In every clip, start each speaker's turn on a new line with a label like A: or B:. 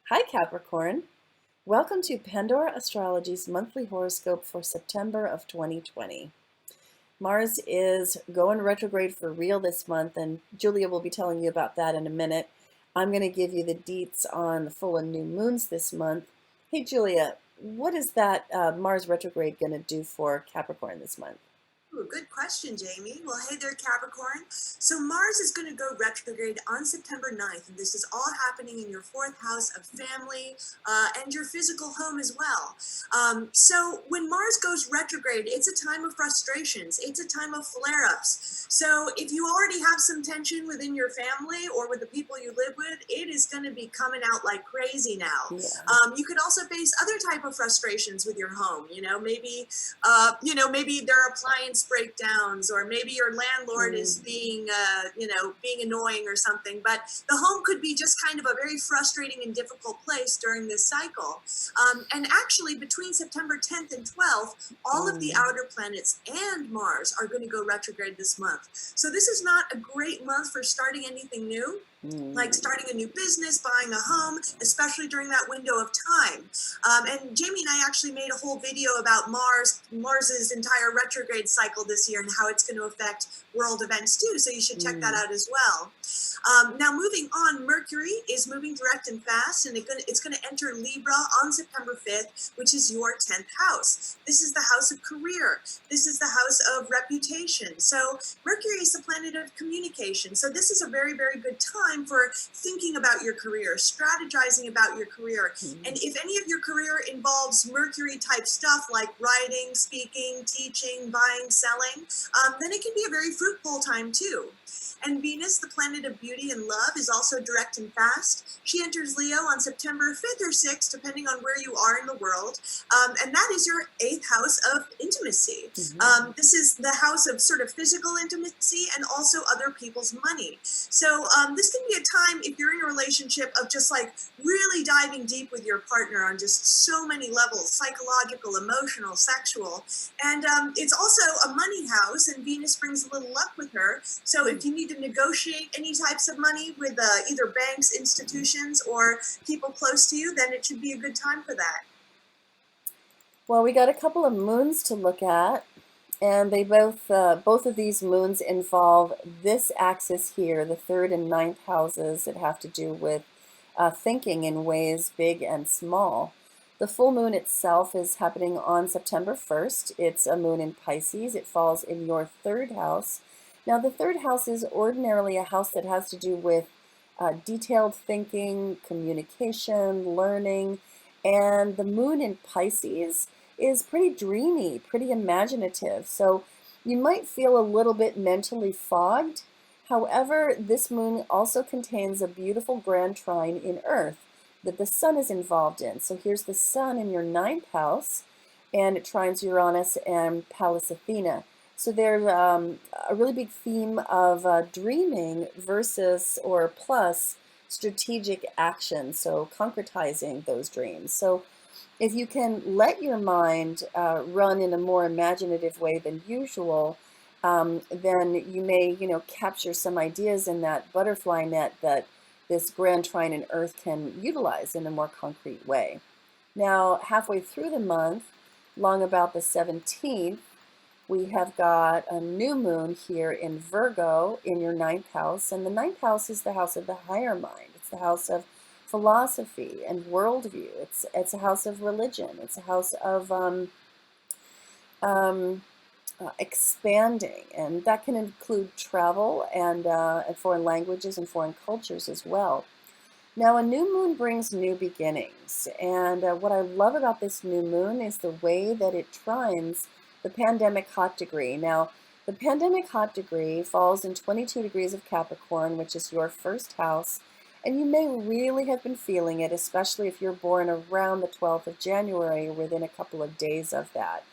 A: Hi Capricorn, welcome to Pandora Astrology's monthly horoscope for September of 2020. Mars is going retrograde for real this month, and Julia will be telling you about that in a minute. I'm going to give you the deets on the full and new moons this month. Hey Julia, what is that Mars retrograde going to do for Capricorn this month?
B: Ooh, good question, Jamie. Well, hey there, Capricorn. So Mars is going to go retrograde on September 9th, and this is all happening in your fourth house of family and your physical home as well. So when Mars goes retrograde, it's a time of frustrations. It's a time of flare-ups. So if you already have some tension within your family or with the people you live with, it is going to be coming out like crazy now.
A: Yeah.
B: You could also face other type of frustrations with your home. Maybe there are appliance breakdowns, or maybe your landlord is
A: Mm.
B: being annoying or something. But the home could be just kind of a very frustrating and difficult place during this cycle. And actually, between September 10th and 12th, all of the
A: Mm.
B: outer planets and Mars are going to go retrograde this month. So this is not a great month for starting anything new, like
A: Mm.
B: starting a new business, buying a home, especially during that window of time. And Jamie and I actually made a whole video about Mars's entire retrograde cycle this year and how it's going to affect world events too. So you should check that
A: Mm.
B: out as well. Now, moving on, Mercury is moving direct and fast, and it's going to enter Libra on September 5th, which is your 10th house. This is the house of career. This is the house of reputation. So Mercury is the planet of communication. So this is a very, very good time for thinking about your career, strategizing about your career.
A: Mm.
B: And if any of your career involves Mercury type stuff like writing, speaking, teaching, buying, selling, then it can be a very fruitful time too. And Venus, the planet of beauty and love, is also direct and fast. She enters Leo on September 5th or 6th, depending on where you are in the world. And that is your 8th house of intimacy.
A: Mhm.
B: This is the house of sort of physical intimacy and also other people's money. So this can be a time, if you're in a relationship, of just like really diving deep with your partner on just so many levels: psychological, emotional, sexual. And it's also a money house, and Venus brings a little luck with her. So if you need to negotiate any types of money with either banks, institutions, or people close to you, then it should be a good time for that.
A: Well, we got a couple of moons to look at, and they both of these moons involve this axis here, the third and ninth houses that have to do with thinking in ways big and small. The full moon itself is happening on September 1st. It's a moon in Pisces. It falls in your third house. Now, the third house is ordinarily a house that has to do with detailed thinking, communication, learning, and the moon in Pisces is pretty dreamy, pretty imaginative. So you might feel a little bit mentally fogged. However, this moon also contains a beautiful grand trine in Earth that the sun is involved in. So here's the sun in your ninth house, and it trines Uranus and Pallas Athena. So there's a really big theme of dreaming versus or plus strategic action, so concretizing those dreams. So if you can let your mind run in a more imaginative way than usual, then you may, capture some ideas in that butterfly net that this grand trine in Earth can utilize in a more concrete way. Now, halfway through the month, long about the 17th, we have got a new moon here in Virgo in your ninth house. And the ninth house is the house of the higher mind. It's the house of philosophy and worldview. It's a house of religion. It's a house of um, expanding. And that can include travel and foreign languages and foreign cultures as well. Now, a new moon brings new beginnings, and what I love about this new moon is the way that it trines the pandemic hot degree. Now, the pandemic hot degree falls in 22 degrees of Capricorn, which is your first house, and you may really have been feeling it, especially if you're born around the 12th of January or within a couple of days of that.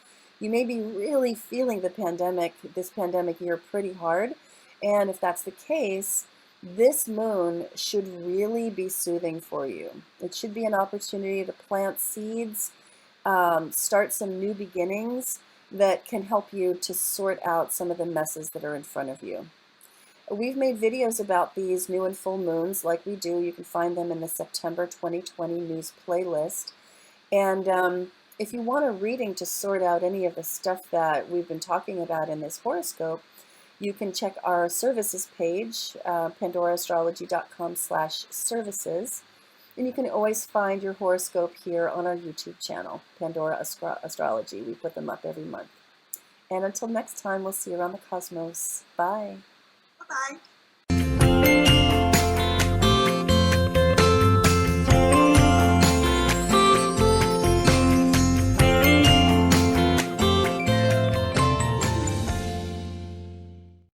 A: You may be really feeling this pandemic year pretty hard, and if that's the case, this moon should really be soothing for you. It should be an opportunity to plant seeds, start some new beginnings that can help you to sort out some of the messes that are in front of you. We've made videos about these new and full moons like we do. You can find them in the September 2020 news playlist. And if you want a reading to sort out any of the stuff that we've been talking about in this horoscope, you can check our services page, pandoraastrology.com/services. And you can always find your horoscope here on our YouTube channel, Pandora Astrology. We put them up every month. And until next time, we'll see you around the cosmos. Bye.
B: Bye-bye.